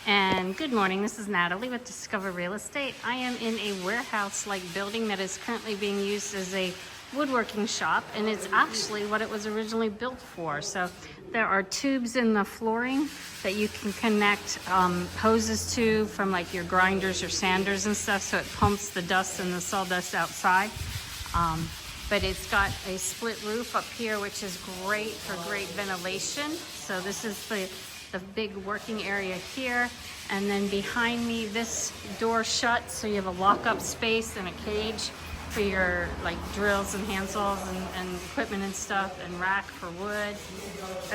And good morning, this is Natalie with Discover Real Estate. I am in a warehouse-like building that is currently being used as a woodworking shop, and it's actually what it was originally built for. So there are tubes in the flooring that you can connect hoses to from like your grinders or sanders and stuff, so it pumps the dust and the sawdust outside. But it's got a split roof up here, which is great for great ventilation. So this is the big working area here. And then behind me, this door shuts, so you have a lock-up space and a cage for your like drills and hand saws and equipment and stuff, and rack for wood.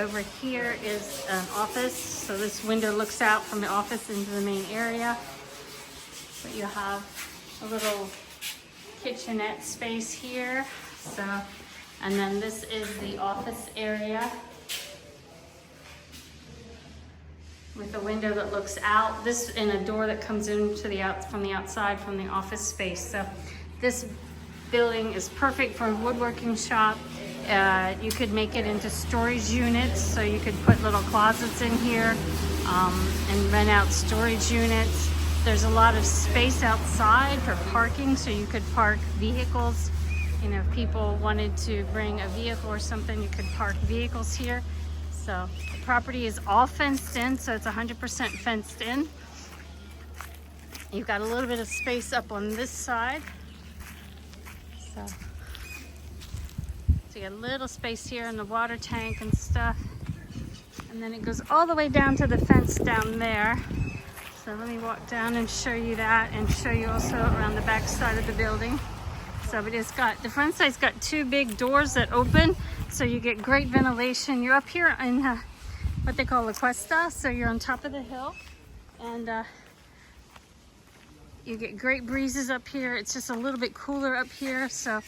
Over here is an office, so this window looks out from the office into the main area. But you have a little kitchenette space here. So, and then this is the office area with a window that looks out. This and a door that comes into the from the outside from the office space. So this building is perfect for a woodworking shop. You could make it into storage units, so you could put little closets in here and rent out storage units. There's a lot of space outside for parking, so you could park vehicles. You know, if people wanted to bring a vehicle or something, you could park vehicles here. So the property is all fenced in, so it's 100% fenced in. You've got a little bit of space up on this side. So you got a little space here in the water tank and stuff. And then it goes all the way down to the fence down there. So let me walk down and show you that, and show you also around the back side of the building. So but it's got, the front side's got two big doors that open, so you get great ventilation. You're up here in what they call La Cuesta, so you're on top of the hill, and you get great breezes up here. It's just a little bit cooler up here, so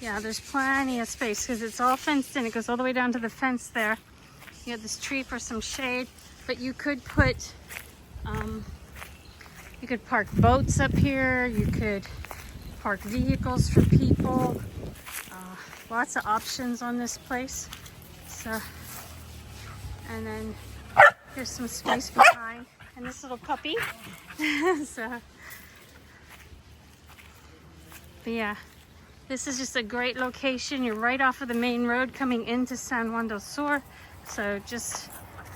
yeah, there's plenty of space because it's all fenced in. It goes all the way down to the fence there. You have this tree for some shade, but you could put you could park boats up here. You could park vehicles for people. Lots of options on this place. So, and then here's some space behind, and this little puppy. So, but yeah, this is just a great location. You're right off of the main road coming into San Juan del Sur. So just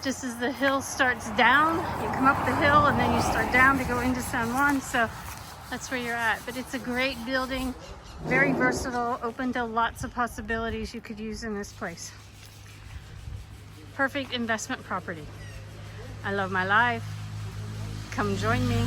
as the hill starts down, you come up the hill and then you start down to go into San Juan. So that's where you're at. But it's a great building, very versatile, open to lots of possibilities you could use in this place. Perfect investment property. I love my life. Come join me.